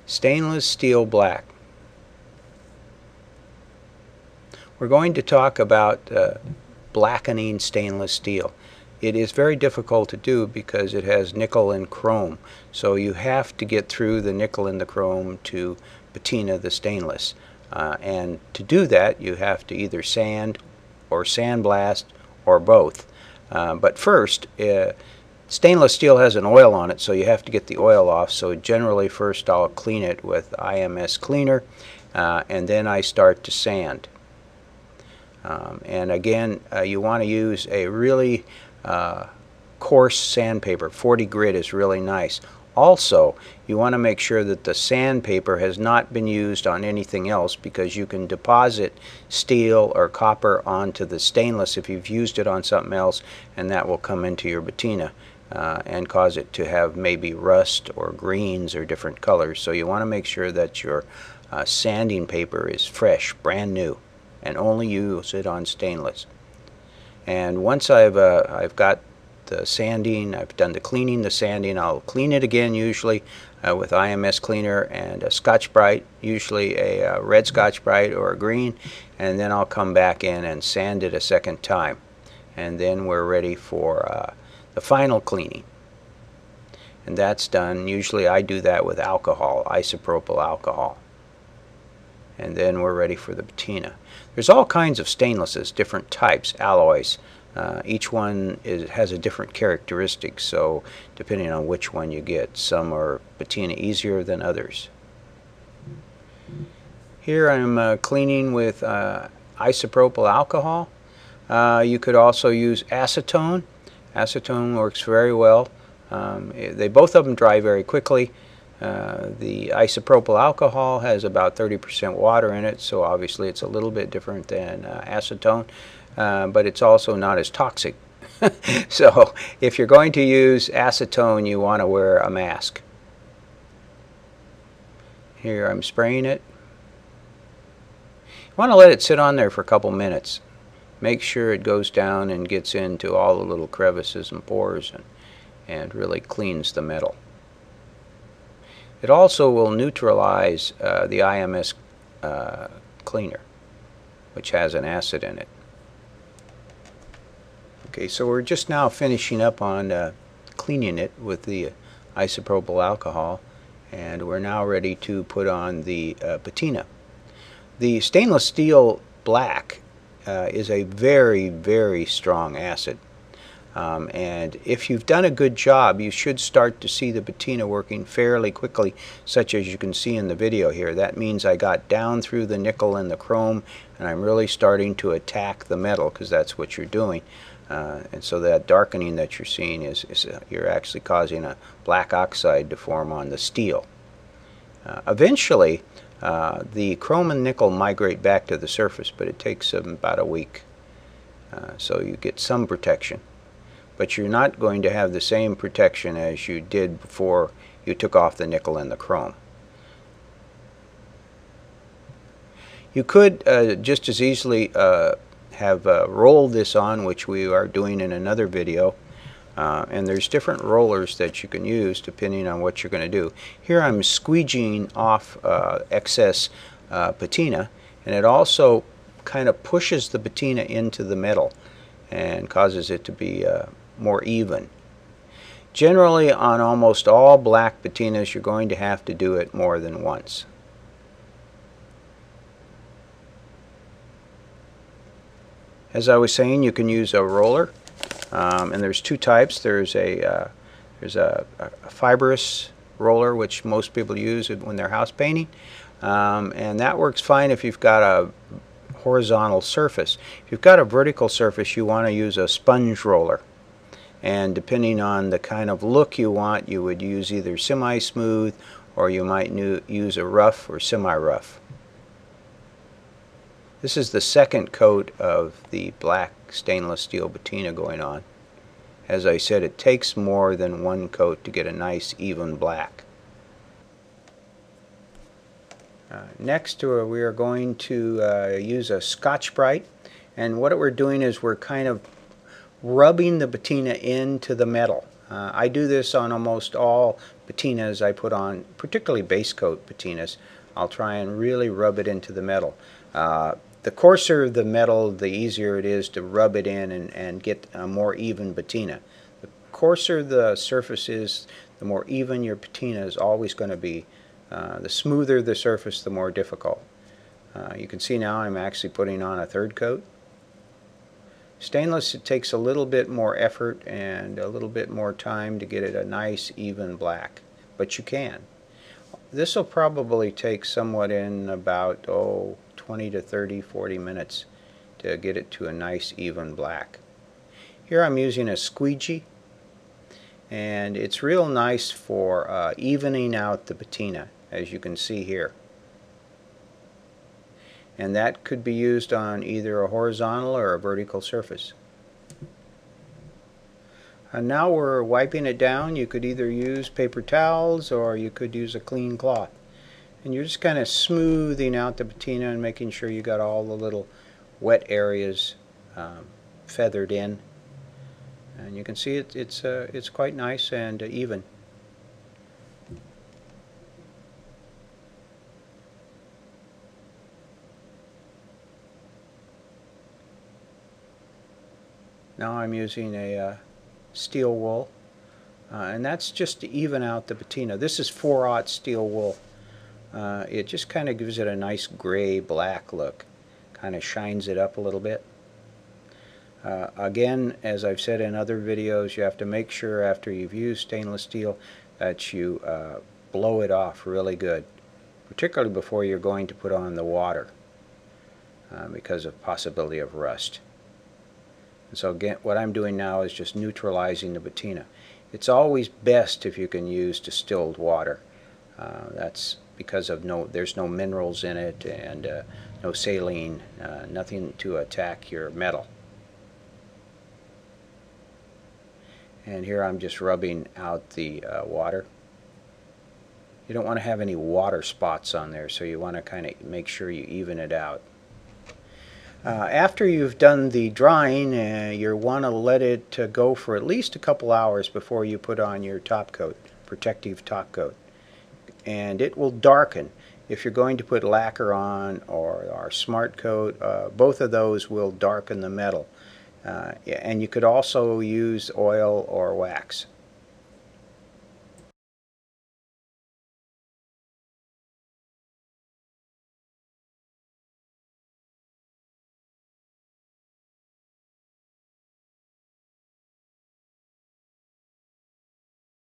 Stainless steel black. We're going to talk about blackening stainless steel. It is very difficult to do because it has nickel and chrome, so you have to get through the nickel and the chrome to patina the stainless. And to do that you have to either sand or sandblast or both. But first, stainless steel has an oil on it, so you have to get the oil off. So generally first I'll clean it with IMS cleaner, and then I start to sand. And again, you want to use a really coarse sandpaper. 40 grit is really nice. Also, you want to make sure that the sandpaper has not been used on anything else, because you can deposit steel or copper onto the stainless if you've used it on something else, and that will come into your patina and cause it to have maybe rust or greens or different colors. So you want to make sure that your sanding paper is fresh, brand new, and only use it on stainless. And once I've got the sanding, I've done the cleaning, the sanding, I'll clean it again usually with IMS cleaner and a Scotch-Brite, usually a red Scotch-Brite or a green, and then I'll come back in and sand it a second time. And then we're ready for the final cleaning. And that's done. Usually I do that with alcohol, isopropyl alcohol. And then we're ready for the patina. There's all kinds of stainlesses, different types, alloys. Each one has a different characteristic, so depending on which one you get, some are patina easier than others. Here I'm cleaning with isopropyl alcohol. You could also use acetone. Acetone works very well. They both of them dry very quickly. The isopropyl alcohol has about 30% water in it, so obviously it's a little bit different than acetone, but it's also not as toxic. So if you're going to use acetone, you want to wear a mask. Here I'm spraying it. You want to let it sit on there for a couple minutes. Make sure it goes down and gets into all the little crevices and pores and really cleans the metal. It also will neutralize the IMS cleaner, which has an acid in it. Okay, so we're just now finishing up on cleaning it with the isopropyl alcohol, and we're now ready to put on the patina. The stainless steel black is a very, very strong acid. And if you've done a good job, you should start to see the patina working fairly quickly, such as you can see in the video here. That means I got down through the nickel and the chrome, and I'm really starting to attack the metal, because that's what you're doing. And so that darkening that you're seeing is you're actually causing a black oxide to form on the steel. Eventually, the chrome and nickel migrate back to the surface, but it takes about a week. So you get some protection. But you're not going to have the same protection as you did before you took off the nickel and the chrome. You could just as easily have rolled this on, which we are doing in another video, and there's different rollers that you can use depending on what you're going to do. Here I'm squeegeeing off excess patina, and it also kind of pushes the patina into the metal and causes it to be more even. Generally, on almost all black patinas, you're going to have to do it more than once. As I was saying, you can use a roller, and there's two types. There's a fibrous roller, which most people use when they're house painting, and that works fine if you've got a horizontal surface. If you've got a vertical surface, you want to use a sponge roller, and depending on the kind of look you want, you would use either semi-smooth, or you might use a rough or semi-rough. This is the second coat of the black stainless steel patina going on. As I said, it takes more than one coat to get a nice even black. Next we are going to use a Scotch-Brite, and what we're doing is we're kind of rubbing the patina into the metal. I do this on almost all patinas I put on, particularly base coat patinas, I'll try and really rub it into the metal. The coarser the metal, the easier it is to rub it in and get a more even patina. The coarser the surface is, the more even your patina is always going to be. The smoother the surface, the more difficult. You can see now I'm actually putting on a third coat. Stainless, it takes a little bit more effort and a little bit more time to get it a nice even black, but you can. This will probably take somewhat in about 20 to 30, 40 minutes to get it to a nice even black. Here I'm using a squeegee, and it's real nice for evening out the patina, as you can see here. And that could be used on either a horizontal or a vertical surface. And now we're wiping it down. You could either use paper towels or you could use a clean cloth. And you're just kind of smoothing out the patina and making sure you got all the little wet areas feathered in. And you can see it's quite nice and even. Now I'm using a steel wool, and that's just to even out the patina. This is 4/0 steel wool. It just kind of gives it a nice gray black look, kind of shines it up a little bit. Again, as I've said in other videos, you have to make sure after you've used stainless steel that you blow it off really good, particularly before you're going to put on the water because of possibility of rust. And so again, what I'm doing now is just neutralizing the patina. It's always best if you can use distilled water. That's because of there's no minerals in it and no saline, nothing to attack your metal. And here I'm just rubbing out the water. You don't want to have any water spots on there, so you want to kind of make sure you even it out. After you've done the drying, you want to let it go for at least a couple hours before you put on your top coat, protective top coat. And it will darken. If you're going to put lacquer on or our smart coat, both of those will darken the metal. And you could also use oil or wax.